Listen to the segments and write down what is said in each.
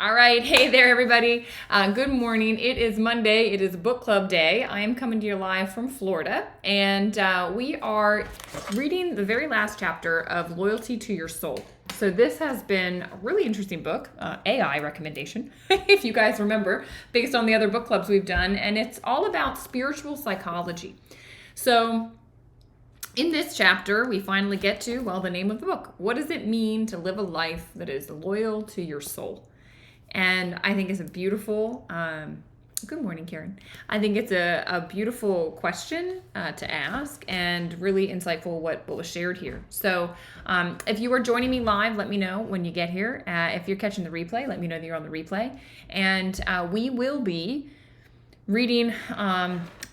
All right. Hey there, everybody. Good morning. It is Monday. It is book club day. I am coming to you live from Florida, and we are reading the very last chapter of Loyalty to Your Soul. So this has been a really interesting book, AI recommendation, if you guys remember, based on the other book clubs we've done, and it's all about spiritual psychology. So in this chapter, we finally get to, well, the name of the book. What does it mean to live a life that is loyal to your soul? And I think it's a beautiful, good morning, Karen. I think it's a beautiful question to ask and really insightful what was shared here. So if you are joining me live, let me know when you get here. If you're catching the replay, let me know that you're on the replay. And we will be reading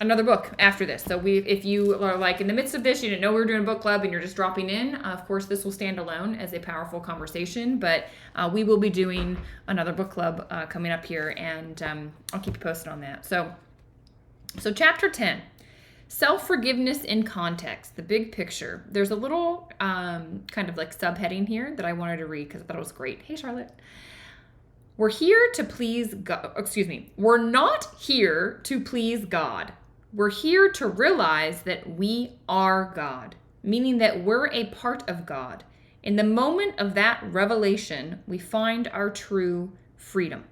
another book after this. So if you are like in the midst of this, you didn't know we were doing a book club and you're just dropping in, of course this will stand alone as a powerful conversation, but we will be doing another book club coming up here, and I'll keep you posted on that. So chapter 10, self-forgiveness in context, the big picture. There's a little kind of like subheading here that I wanted to read because I thought it was great. Hey, Charlotte. We're here to please God. We're not here to please God. We're here to realize that we are God, meaning that we're a part of God. In the moment of that revelation, we find our true freedom.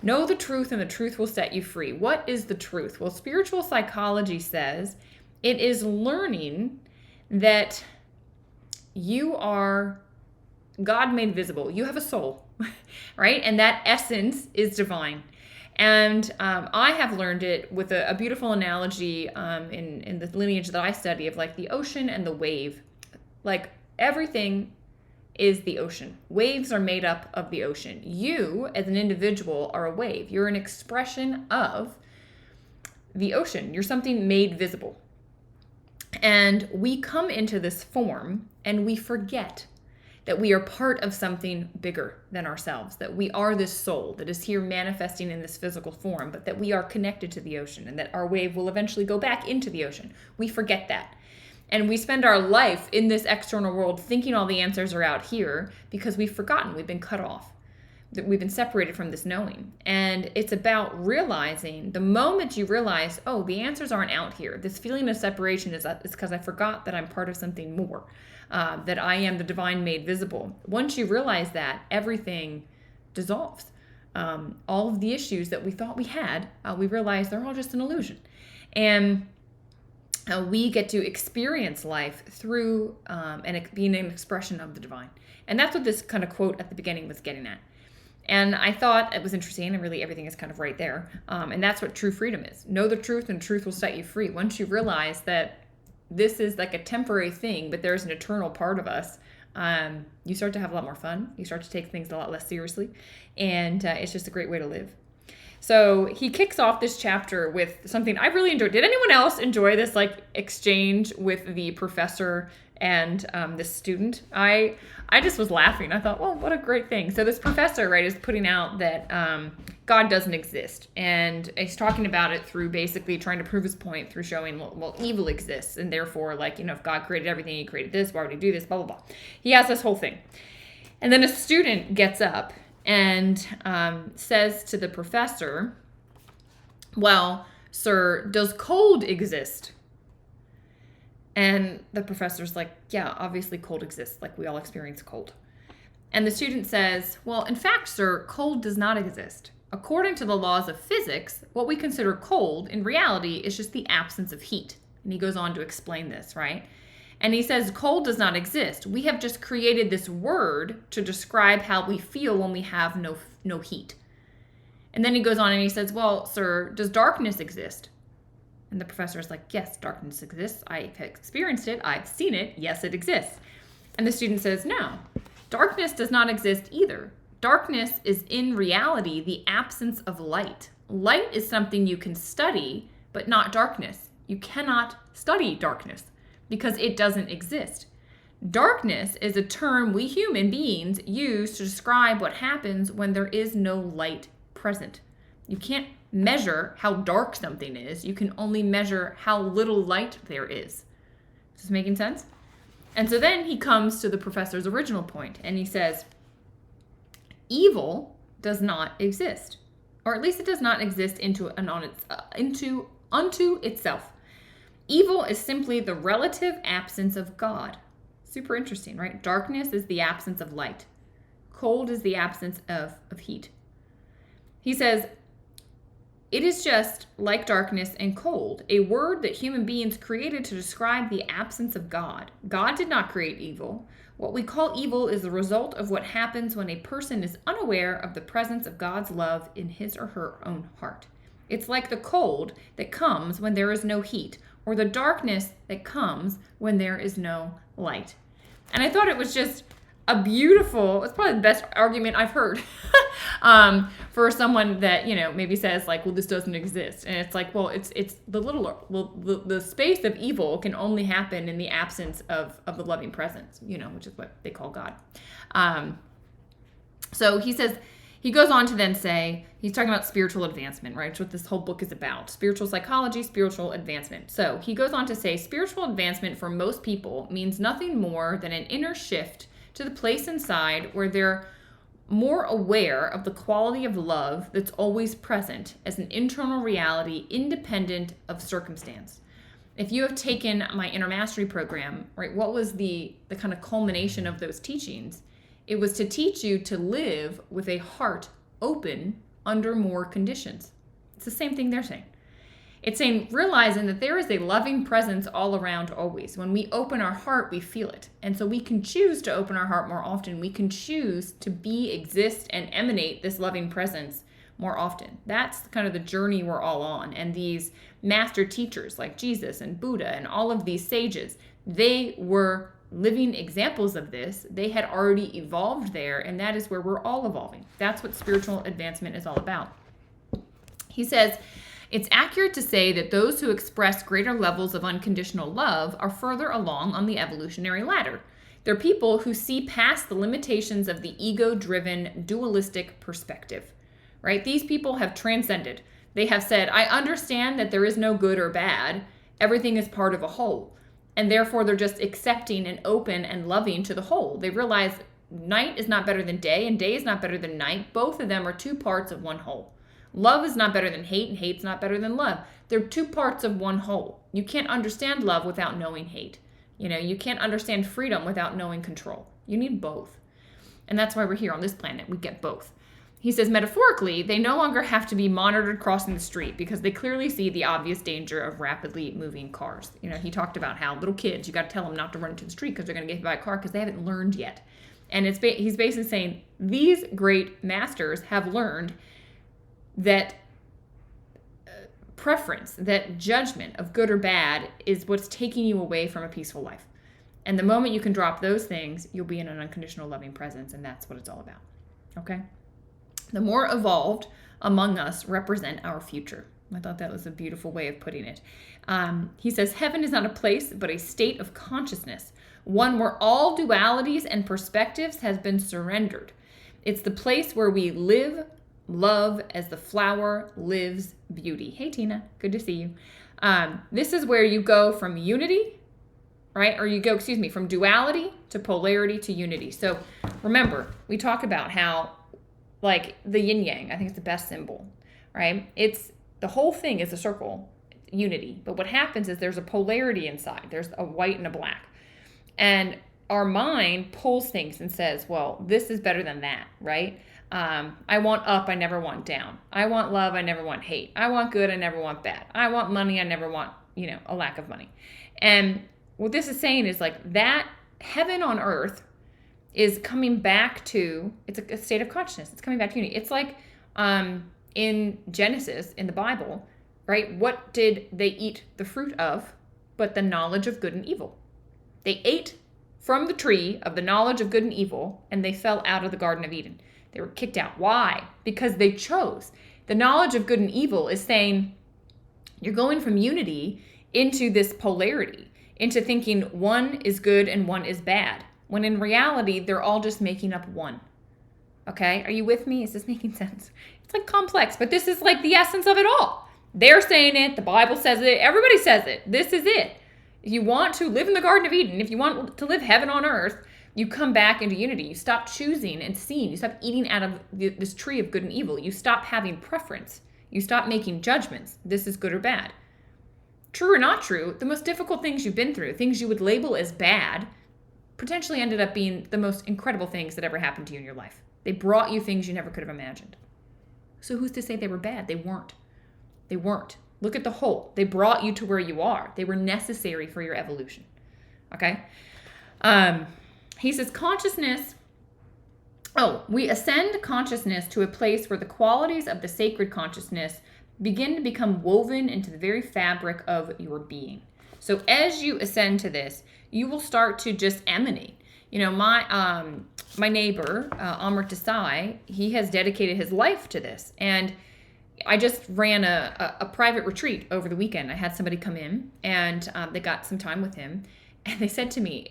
Know the truth, and the truth will set you free. What is the truth? Well, spiritual psychology says it is learning that you are God made visible. You have a soul. Right? And that essence is divine. And I have learned it with a beautiful analogy in the lineage that I study of like the ocean and the wave. Like everything is the ocean. Waves are made up of the ocean. You, as an individual, are a wave. You're an expression of the ocean. You're something made visible. And we come into this form and we forget that we are part of something bigger than ourselves, that we are this soul that is here manifesting in this physical form, but that we are connected to the ocean and that our wave will eventually go back into the ocean. We forget that. And we spend our life in this external world thinking all the answers are out here because we've forgotten, we've been cut off, that we've been separated from this knowing. And it's about realizing, the moment you realize, oh, the answers aren't out here, this feeling of separation is because I forgot that I'm part of something more. That I am the divine made visible. Once you realize that, everything dissolves. All of the issues that we thought we had, we realize they're all just an illusion. And we get to experience life through and being an expression of the divine. And that's what this kind of quote at the beginning was getting at. And I thought it was interesting, and really everything is kind of right there. And that's what true freedom is. Know the truth, and truth will set you free. Once you realize that this is like a temporary thing, but there's an eternal part of us, you start to have a lot more fun. You start to take things a lot less seriously. And it's just a great way to live. So he kicks off this chapter with something I really enjoyed. Did anyone else enjoy this like exchange with the professor and the student? I just was laughing. I thought, well, what a great thing. So this professor, right, is putting out that God doesn't exist. And he's talking about it through basically trying to prove his point through showing, well, evil exists. And therefore, like, if God created everything, he created this, why would he do this, blah, blah, blah. He has this whole thing. And then a student gets up and says to the professor, well, sir, does cold exist? And the professor's like, yeah, obviously cold exists. Like, we all experience cold. And the student says, well, in fact, sir, cold does not exist. According to the laws of physics, what we consider cold in reality is just the absence of heat. And he goes on to explain this, right? And he says, cold does not exist. We have just created this word to describe how we feel when we have no heat. And then he goes on and he says, well, sir, does darkness exist? And the professor is like, yes, darkness exists. I've experienced it. I've seen it. Yes, it exists. And the student says, no, darkness does not exist either. Darkness is in reality the absence of light. Light is something you can study, but not darkness. You cannot study darkness because it doesn't exist. Darkness is a term we human beings use to describe what happens when there is no light present. You can't measure how dark something is. You can only measure how little light there is. Is this making sense? And so then he comes to the professor's original point, and he says, evil does not exist, or at least it does not exist unto itself. Evil is simply the relative absence of God. Super interesting, right? Darkness is the absence of light. Cold is the absence of heat. He says, it is just like darkness and cold, a word that human beings created to describe the absence of God. God did not create evil. What we call evil is the result of what happens when a person is unaware of the presence of God's love in his or her own heart. It's like the cold that comes when there is no heat, or the darkness that comes when there is no light. And I thought it was just it's probably the best argument I've heard for someone that, maybe says like, well, this doesn't exist. And it's like, well, it's the space of evil can only happen in the absence of the loving presence, which is what they call God. So he goes on to then say, he's talking about spiritual advancement, right? Which is what this whole book is about. Spiritual psychology, spiritual advancement. So he goes on to say, spiritual advancement for most people means nothing more than an inner shift to the place inside where they're more aware of the quality of love that's always present as an internal reality independent of circumstance. If you have taken my Inner Mastery program, right, what was the kind of culmination of those teachings? It was to teach you to live with a heart open under more conditions. It's the same thing they're saying. It's saying, realizing that there is a loving presence all around always. When we open our heart, we feel it. And so we can choose to open our heart more often. We can choose to exist, and emanate this loving presence more often. That's kind of the journey we're all on. And these master teachers like Jesus and Buddha and all of these sages, they were living examples of this. They had already evolved there, and that is where we're all evolving. That's what spiritual advancement is all about. He says, it's accurate to say that those who express greater levels of unconditional love are further along on the evolutionary ladder. They're people who see past the limitations of the ego-driven, dualistic perspective, right? These people have transcended. They have said, I understand that there is no good or bad. Everything is part of a whole. And therefore, they're just accepting and open and loving to the whole. They realize night is not better than day, and day is not better than night. Both of them are two parts of one whole. Love is not better than hate, and hate's not better than love. They're two parts of one whole. You can't understand love without knowing hate. You can't understand freedom without knowing control. You need both. And that's why we're here on this planet. We get both. He says, metaphorically, they no longer have to be monitored crossing the street because they clearly see the obvious danger of rapidly moving cars. He talked about how little kids, you got to tell them not to run into the street because they're going to get hit by a car because they haven't learned yet. And he's basically saying these great masters have learned that preference, that judgment of good or bad is what's taking you away from a peaceful life. And the moment you can drop those things, you'll be in an unconditional loving presence, and that's what it's all about. Okay? The more evolved among us represent our future. I thought that was a beautiful way of putting it. He says, heaven is not a place, but a state of consciousness, one where all dualities and perspectives has been surrendered. It's the place where we live love as the flower lives beauty. Hey, Tina, good to see you. This is where you go from unity, right? Or you go, from duality to polarity to unity. So remember, we talk about how, like the yin yang, I think it's the best symbol, right? The whole thing is a circle, unity. But what happens is there's a polarity inside. There's a white and a black. And our mind pulls things and says, well, this is better than that, right? I want up, I never want down. I want love, I never want hate. I want good, I never want bad. I want money, I never want, a lack of money. And what this is saying is like that heaven on earth is coming back to, it's a state of consciousness. It's coming back to unity. It's like in Genesis, in the Bible, right? What did they eat the fruit of but the knowledge of good and evil? They ate from the tree of the knowledge of good and evil, and they fell out of the Garden of Eden. They were kicked out. Why? Because they chose. The knowledge of good and evil is saying you're going from unity into this polarity, into thinking one is good and one is bad, when in reality, they're all just making up one. Okay? Are you with me? Is this making sense? It's like complex, but this is like the essence of it all. They're saying it. The Bible says it. Everybody says it. This is it. If you want to live in the Garden of Eden, if you want to live heaven on earth, You come back into unity. You stop choosing and seeing. You stop eating out of this tree of good and evil. You stop having preference. You stop making judgments. This is good or bad. True or not true, the most difficult things you've been through, things you would label as bad, potentially ended up being the most incredible things that ever happened to you in your life. They brought you things you never could have imagined. So who's to say they were bad? They weren't. They weren't. Look at the whole. They brought you to where you are. They were necessary for your evolution. Okay? He says we ascend consciousness to a place where the qualities of the sacred consciousness begin to become woven into the very fabric of your being. So as you ascend to this, you will start to just emanate. You know, my neighbor, Amrit Desai, he has dedicated his life to this. And I just ran a private retreat over the weekend. I had somebody come in and they got some time with him. And they said to me,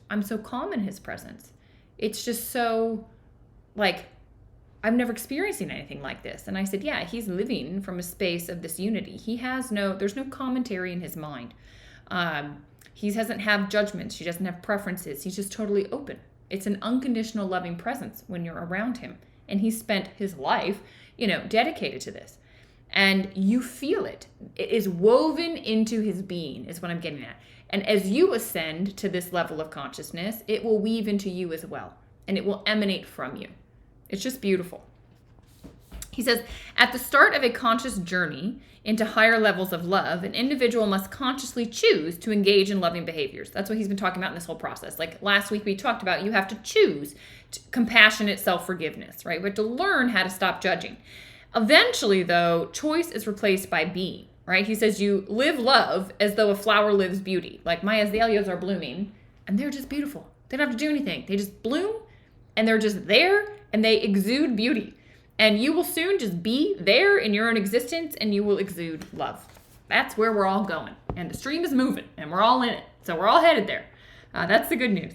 I'm so calm in his presence. It's just so, like, I've never experienced anything like this. And I said, yeah, he's living from a space of this unity. There's no commentary in his mind. He doesn't have judgments. He doesn't have preferences. He's just totally open. It's an unconditional loving presence when you're around him. And he spent his life, dedicated to this. And you feel it. It is woven into his being, is what I'm getting at. And as you ascend to this level of consciousness, it will weave into you as well. And it will emanate from you. It's just beautiful. He says, at the start of a conscious journey into higher levels of love, an individual must consciously choose to engage in loving behaviors. That's what he's been talking about in this whole process. Like last week we talked about, you have to choose compassionate self-forgiveness, right? We have to learn how to stop judging. Eventually, though, choice is replaced by being, right? He says you live love as though a flower lives beauty. Like my azaleas are blooming, and they're just beautiful. They don't have to do anything. They just bloom, and they're just there, and they exude beauty. And you will soon just be there in your own existence, and you will exude love. That's where we're all going. And the stream is moving, and we're all in it. So we're all headed there. That's the good news.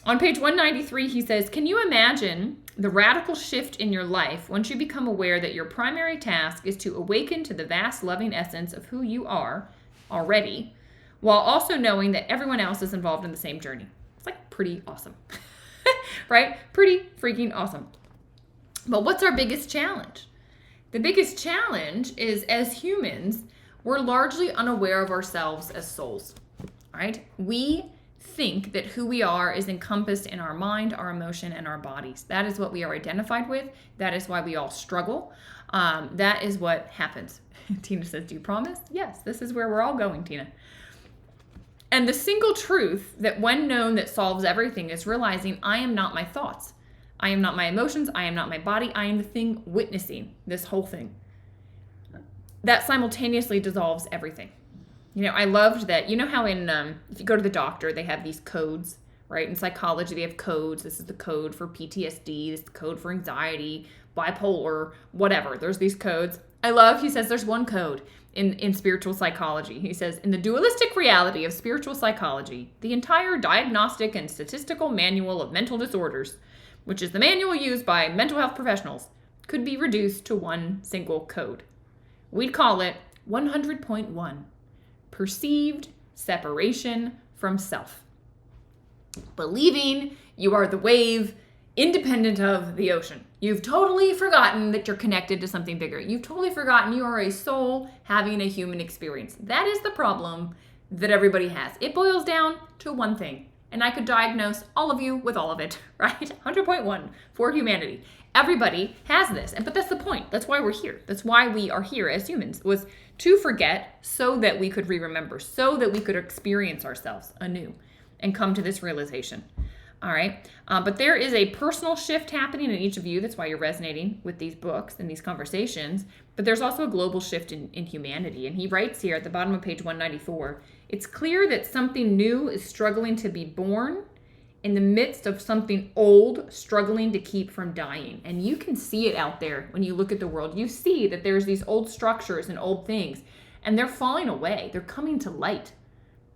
On page 193, he says, can you imagine the radical shift in your life once you become aware that your primary task is to awaken to the vast loving essence of who you are already, while also knowing that everyone else is involved in the same journey? It's like pretty awesome, right? Pretty freaking awesome. But what's our biggest challenge? The biggest challenge is, as humans, we're largely unaware of ourselves as souls, right? We think that who we are is encompassed in our mind, our emotion, and our bodies. That is what we are identified with. That is why we all struggle. That is what happens. Tina says, do you promise? Yes, this is where we're all going, Tina. And the single truth that when known that solves everything is realizing I am not my thoughts. I am not my emotions. I am not my body. I am the thing witnessing this whole thing. That simultaneously dissolves everything. I loved that. You know how if you go to the doctor, they have these codes, right? In psychology, they have codes. This is the code for PTSD. This is the code for anxiety, bipolar, whatever. There's these codes. He says there's one code in spiritual psychology. He says, in the dualistic reality of spiritual psychology, the entire diagnostic and statistical manual of mental disorders, which is the manual used by mental health professionals, could be reduced to one single code. We'd call it 100.1. Perceived separation from self. Believing you are the wave independent of the ocean. You've totally forgotten that you're connected to something bigger. You've totally forgotten you are a soul having a human experience. That is the problem that everybody has. It boils down to one thing. And I could diagnose all of you with all of it, right? 100.1 for humanity. Everybody has this. But that's the point. That's why we're here. That's why we are here as humans, was to forget so that we could remember, so that we could experience ourselves anew and come to this realization. All right. But there is a personal shift happening in each of you. That's why you're resonating with these books and these conversations. But there's also a global shift in humanity. And he writes here at the bottom of page 194, it's clear that something new is struggling to be born in the midst of something old struggling to keep from dying. And you can see it out there when you look at the world. You see that there's these old structures and old things, and they're falling away. They're coming to light.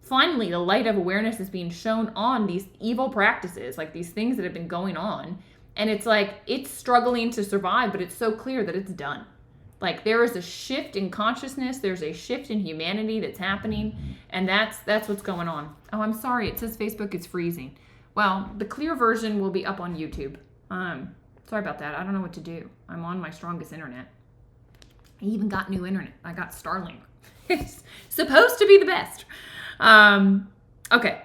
Finally, the light of awareness is being shown on these evil practices, like these things that have been going on. And it's like, it's struggling to survive, but it's so clear that it's done. Like there is a shift in consciousness. There's a shift in humanity that's happening. And that's what's going on. Oh, I'm sorry. It says Facebook is freezing. Well, the clear version will be up on YouTube. Sorry about that. I don't know what to do. I'm on my strongest internet. I even got new internet. I got Starlink. It's supposed to be the best. Okay.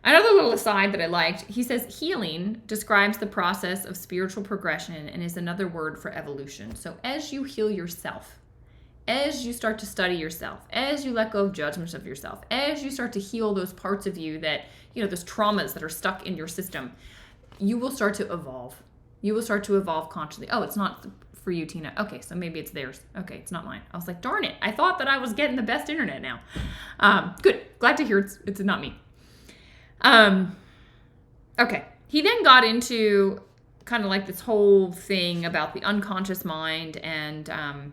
Another little aside that I liked, he says healing describes the process of spiritual progression and is another word for evolution. So as you heal yourself, as you start to study yourself, as you let go of judgments of yourself, as you start to heal those parts of you that, those traumas that are stuck in your system, you will start to evolve. You will start to evolve consciously. Oh, it's not for you, Tina. Okay, so maybe it's theirs. Okay, it's not mine. I was like, darn it. I thought that I was getting the best internet now. Good. Glad to hear it's not me. Okay. He then got into kind of like this whole thing about the unconscious mind and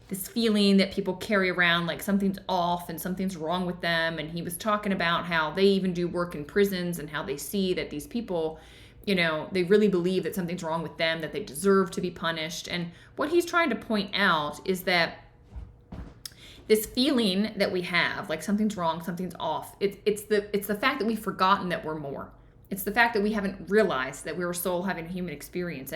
this feeling that people carry around like something's off and something's wrong with them. And he was talking about how they even do work in prisons and how they see that these people, they really believe that something's wrong with them, that they deserve to be punished. And what he's trying to point out is that this feeling that we have, like something's wrong, something's off, it's the fact that we've forgotten that we're more. It's the fact that we haven't realized that we're a soul having a human experience.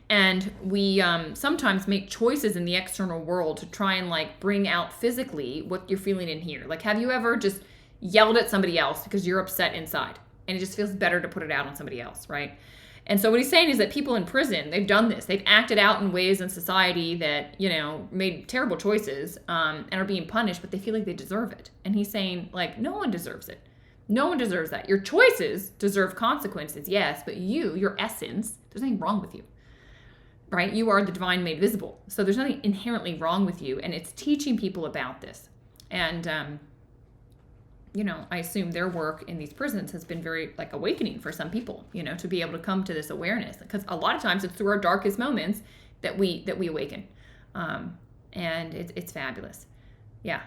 And we sometimes make choices in the external world to try and like bring out physically what you're feeling in here. Like, have you ever just yelled at somebody else because you're upset inside? And it just feels better to put it out on somebody else, right? And so what he's saying is that people in prison, they've done this. They've acted out in ways in society that, made terrible choices and are being punished, but they feel like they deserve it. And he's saying, like, no one deserves it. No one deserves that. Your choices deserve consequences, yes, but your essence, there's nothing wrong with you, right? You are the divine made visible. So there's nothing inherently wrong with you, and it's teaching people about this. And, I assume their work in these prisons has been very like awakening for some people, to be able to come to this awareness, because a lot of times it's through our darkest moments that we awaken. And it's fabulous. Yeah.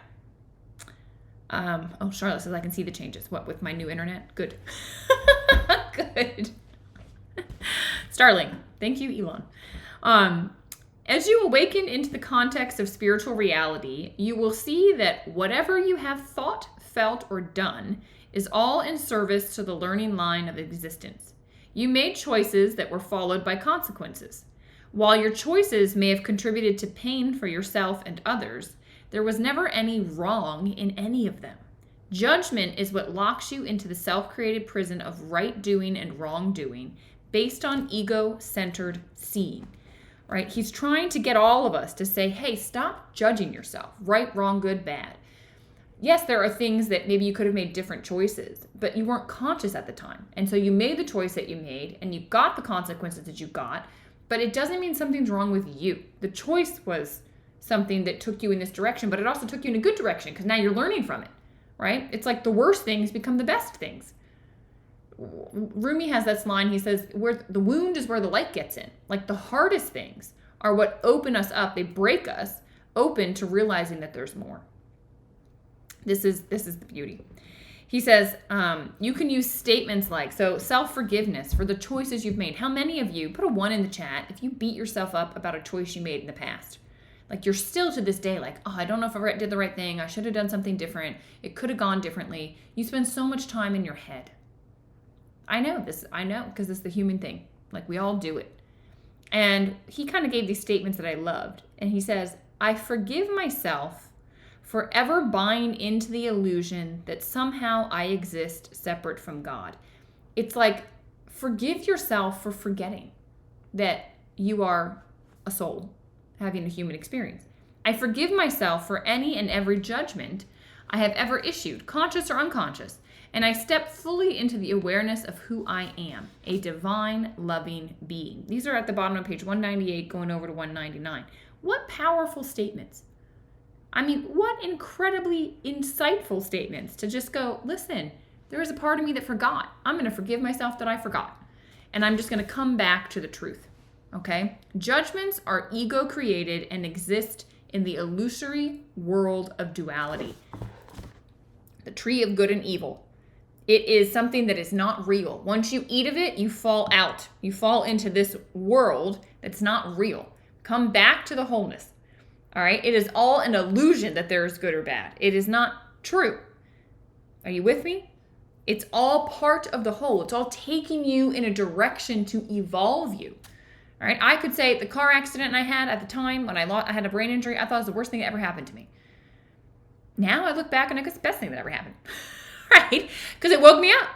Charlotte says I can see the changes. What, with my new internet? Good. Good. Starling. Thank you, Elon. As you awaken into the context of spiritual reality, you will see that whatever you have thought, felt, or done is all in service to the learning line of existence. You made choices that were followed by consequences. While your choices may have contributed to pain for yourself and others, there was never any wrong in any of them. Judgment is what locks you into the self-created prison of right doing and wrongdoing based on ego-centered seeing. Right? He's trying to get all of us to say, hey, stop judging yourself. Right, wrong, good, bad. Yes, there are things that maybe you could have made different choices, but you weren't conscious at the time. And so you made the choice that you made, and you got the consequences that you got, but it doesn't mean something's wrong with you. The choice was something that took you in this direction, but it also took you in a good direction because now you're learning from it, right? It's like the worst things become the best things. Rumi has this line, he says, where the wound is where the light gets in. Like the hardest things are what open us up. They break us open to realizing that there's more. This is the beauty. He says, you can use statements like, so self-forgiveness for the choices you've made. How many of you, put a 1 in the chat, if you beat yourself up about a choice you made in the past? Like you're still to this day like, I don't know if I did the right thing. I should have done something different. It could have gone differently. You spend so much time in your head. I know, because it's the human thing. Like we all do it. And he kind of gave these statements that I loved. And he says, I forgive myself for ever buying into the illusion that somehow I exist separate from God. It's like, forgive yourself for forgetting that you are a soul having a human experience. I forgive myself for any and every judgment I have ever issued, conscious or unconscious, and I step fully into the awareness of who I am, a divine, loving being. These are at the bottom of page 198 going over to 199. What powerful statements. I mean, what incredibly insightful statements to just go, listen, there is a part of me that forgot. I'm going to forgive myself that I forgot. And I'm just going to come back to the truth. Okay? Judgments are ego created and exist in the illusory world of duality. The tree of good and evil. It is something that is not real. Once you eat of it, you fall out. You fall into this world that's not real. Come back to the wholeness. All right? It is all an illusion that there is good or bad. It is not true. Are you with me? It's all part of the whole. It's all taking you in a direction to evolve you. All right. I could say the car accident I had at the time when I had a brain injury, I thought it was the worst thing that ever happened to me. Now I look back and it's the best thing that ever happened. Right? Because it woke me up.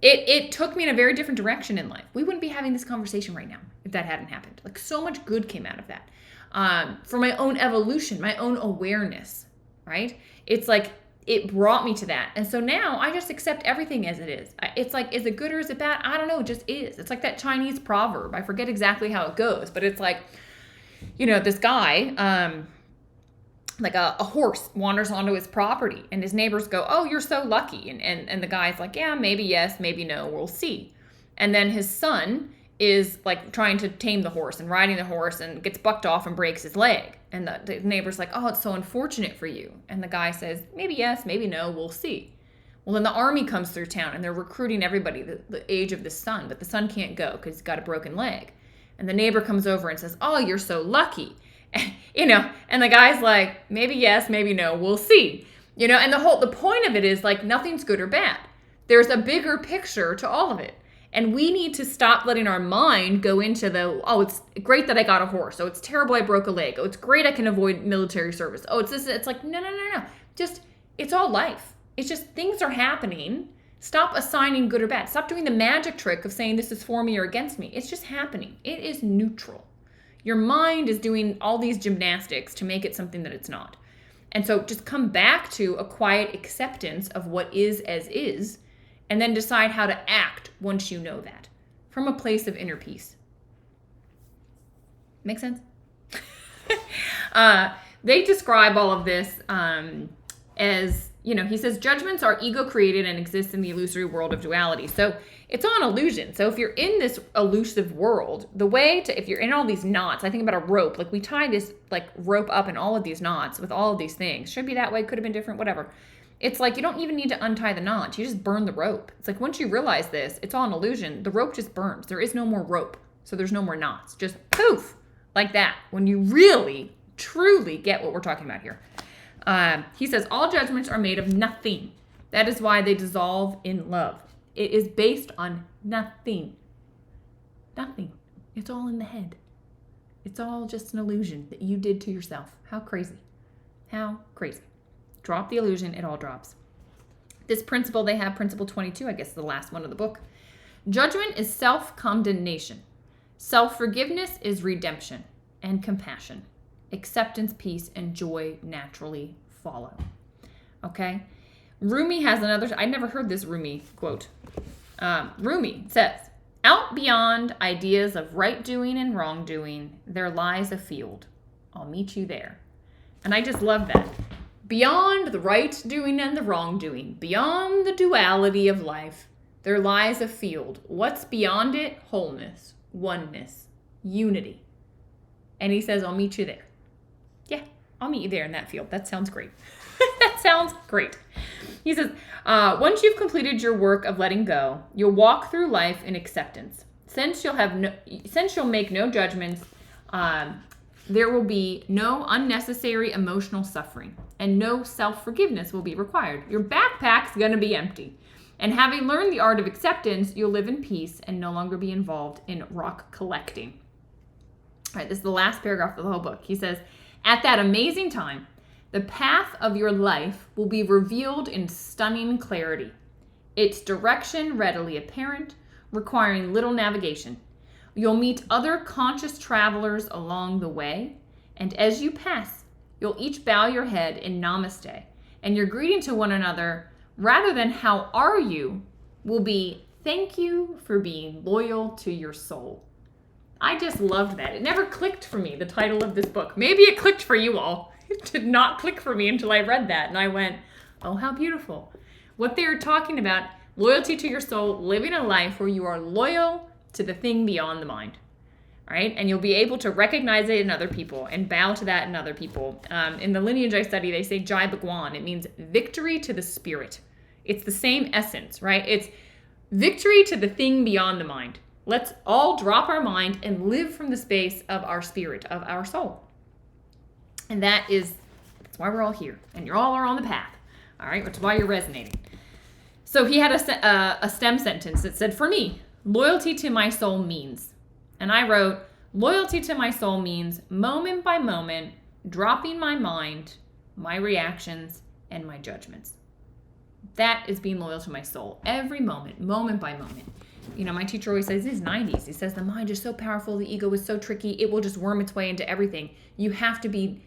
It took me in a very different direction in life. We wouldn't be having this conversation right now if that hadn't happened. Like, so much good came out of that. For my own evolution, my own awareness, right? It's like it brought me to that. And so now I just accept everything as it is. It's like, is it good or is it bad? I don't know. It just is. It's like that Chinese proverb. I forget exactly how it goes, but it's like, this guy, like a horse wanders onto his property and his neighbors go, "Oh, you're so lucky." And the guy's like, "Yeah, maybe yes, maybe no, we'll see." And then his son is like trying to tame the horse and riding the horse and gets bucked off and breaks his leg. And the neighbor's like, "Oh, it's so unfortunate for you." And the guy says, "Maybe yes, maybe no, we'll see." Well, then the army comes through town and they're recruiting everybody the age of the son, but the son can't go because he's got a broken leg. And the neighbor comes over and says, "Oh, you're so lucky." And the guy's like, "Maybe yes, maybe no, we'll see." And the point of it is like, nothing's good or bad. There's a bigger picture to all of it. And we need to stop letting our mind go into it's great that I got a horse. Oh, it's terrible I broke a leg. Oh, it's great I can avoid military service. Oh, it's this. It's like, no. Just, it's all life. It's just things are happening. Stop assigning good or bad. Stop doing the magic trick of saying this is for me or against me. It's just happening. It is neutral. Your mind is doing all these gymnastics to make it something that it's not. And so just come back to a quiet acceptance of what is as is, and then decide how to act once you know that, from a place of inner peace. Make sense? They describe all of this as, he says, judgments are ego-created and exist in the illusory world of duality. So it's all an illusion. So if you're in this elusive world, if you're in all these knots, I think about a rope, like we tie this like rope up in all of these knots with all of these things. Should be that way, could have been different, whatever. It's like you don't even need to untie the knots. You just burn the rope. It's like once you realize this, it's all an illusion. The rope just burns. There is no more rope. So there's no more knots. Just poof, like that. When you really, truly get what we're talking about here. He says, all judgments are made of nothing. That is why they dissolve in love. It is based on nothing. Nothing. It's all in the head. It's all just an illusion that you did to yourself. How crazy. How crazy. Drop the illusion, it all drops. This principle they have, principle 22, I guess is the last one of the book. Judgment is self-condemnation. Self-forgiveness is redemption and compassion. Acceptance, peace, and joy naturally follow. Okay? Rumi has another, I never heard this Rumi quote. Rumi says, out beyond ideas of right doing and wrong doing, there lies a field. I'll meet you there. And I just love that. Beyond the right doing and the wrong doing, beyond the duality of life, there lies a field. What's beyond it? Wholeness, oneness, unity. And he says, I'll meet you there. Yeah, I'll meet you there in that field. That sounds great. That sounds great. He says, once you've completed your work of letting go, you'll walk through life in acceptance. Since you'll make no judgments, there will be no unnecessary emotional suffering, and no self-forgiveness will be required. Your backpack's going to be empty. And having learned the art of acceptance, you'll live in peace and no longer be involved in rock collecting. All right, this is the last paragraph of the whole book. He says, at that amazing time, the path of your life will be revealed in stunning clarity. Its direction readily apparent, requiring little navigation. You'll meet other conscious travelers along the way, and as you pass, you'll each bow your head in namaste, and your greeting to one another, rather than how are you, will be thank you for being loyal to your soul. I just loved that. It never clicked for me, the title of this book. Maybe it clicked for you all. It did not click for me until I read that, and I went, oh, how beautiful. What they're talking about, loyalty to your soul, living a life where you are loyal to the thing beyond the mind, right? And you'll be able to recognize it in other people and bow to that in other people. In the lineage I study, they say Jai Bhagwan. It means victory to the spirit. It's the same essence, right? It's victory to the thing beyond the mind. Let's all drop our mind and live from the space of our spirit, of our soul. And that's why we're all here. And you all are on the path, all right? Which is why you're resonating. So he had a STEM sentence that said, for me, loyalty to my soul means, and I wrote, loyalty to my soul means moment by moment, dropping my mind, my reactions, and my judgments. That is being loyal to my soul. Every moment, moment by moment. You know, my teacher always says, these 90s, he says, the mind is so powerful, the ego is so tricky, it will just worm its way into everything. You have to be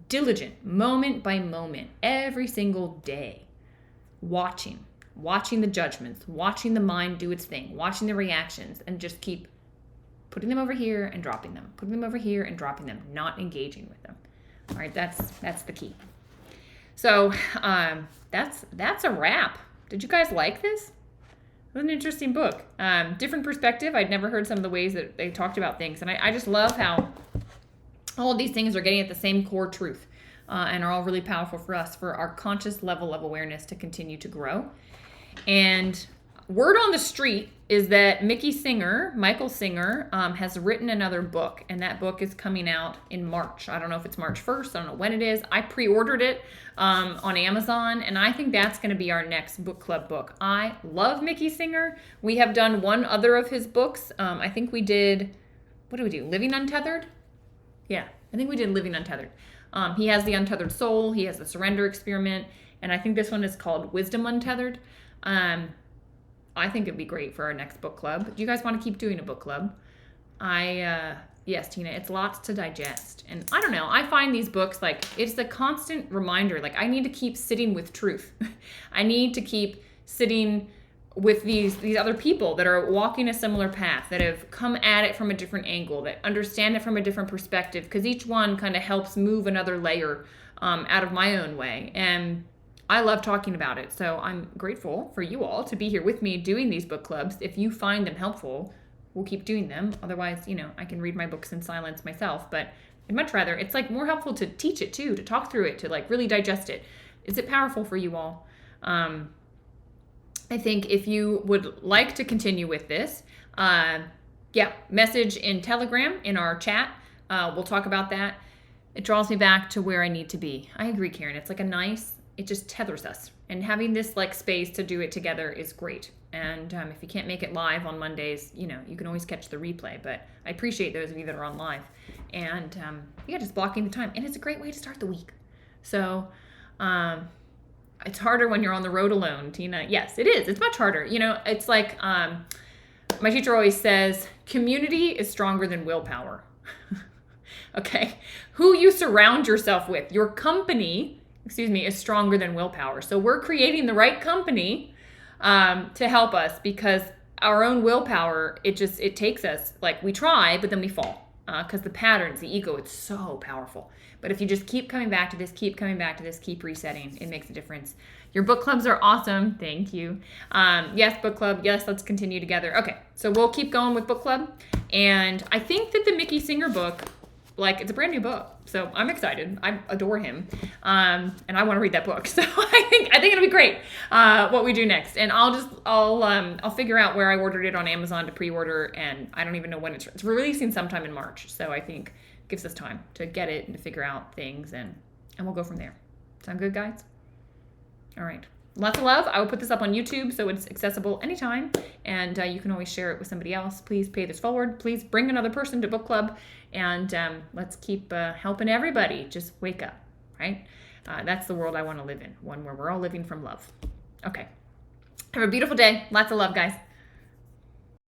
diligent, moment by moment, every single day, watching the judgments, watching the mind do its thing, watching the reactions, and just keep putting them over here and dropping them, putting them over here and dropping them, not engaging with them. All right, that's the key. So that's a wrap. Did you guys like this? It was an interesting book. Different perspective. I'd never heard some of the ways that they talked about things, and I just love how all of these things are getting at the same core truth, and are all really powerful for us, for our conscious level of awareness to continue to grow. And word on the street is that Michael Singer, has written another book, and that book is coming out in March. I don't know if it's March 1st. I don't know when it is. I pre-ordered it on Amazon, and I think that's going to be our next book club book. I love Mickey Singer. We have done one other of his books. I think we did, what did we do? Living Untethered? Yeah, I think we did Living Untethered. He has The Untethered Soul. He has The Surrender Experiment, and I think this one is called Wisdom Untethered. I think it'd be great for our next book club. Do you guys want to keep doing a book club? Yes, Tina, it's lots to digest. And I don't know, I find these books, like, it's a constant reminder. Like, I need to keep sitting with truth. I need to keep sitting with these other people that are walking a similar path, that have come at it from a different angle, that understand it from a different perspective, because each one kind of helps move another layer out of my own way. And I love talking about it, so I'm grateful for you all to be here with me doing these book clubs. If you find them helpful, we'll keep doing them. Otherwise, you know, I can read my books in silence myself, but I'd much rather, it's like more helpful to teach it too, to talk through it, to like really digest it. Is it powerful for you all? I think if you would like to continue with this, message in Telegram in our chat. We'll talk about that. It draws me back to where I need to be. I agree, Karen. It's like it just tethers us. And having this like space to do it together is great. And if you can't make it live on Mondays, you know, you can always catch the replay. But I appreciate those of you that are on live. And just blocking the time. And it's a great way to start the week. So it's harder when you're on the road alone, Tina. Yes, it is. It's much harder. You know, it's like my teacher always says, community is stronger than willpower. Okay? Who you surround yourself with, your company, is stronger than willpower. So we're creating the right company to help us, because our own willpower, it takes us, like, we try, but then we fall. Because the patterns, the ego, it's so powerful. But if you just keep coming back to this, keep resetting, it makes a difference. Your book clubs are awesome. Thank you. Yes, book club. Yes, let's continue together. Okay, so we'll keep going with book club. And I think that the Mickey Singer book, like, it's a brand new book. So I'm excited. I adore him. And I want to read that book. So I think it'll be great what we do next. And I'll figure out where I ordered it on Amazon to pre-order, and I don't even know when it's releasing sometime in March. So I think it gives us time to get it and to figure out things, and we'll go from there. Sound good, guys? All right. Lots of love. I will put this up on YouTube so it's accessible anytime, and you can always share it with somebody else. Please pay this forward. Please bring another person to book club, and let's keep helping everybody just wake up, right? That's the world I want to live in, one where we're all living from love. Okay. Have a beautiful day. Lots of love, guys.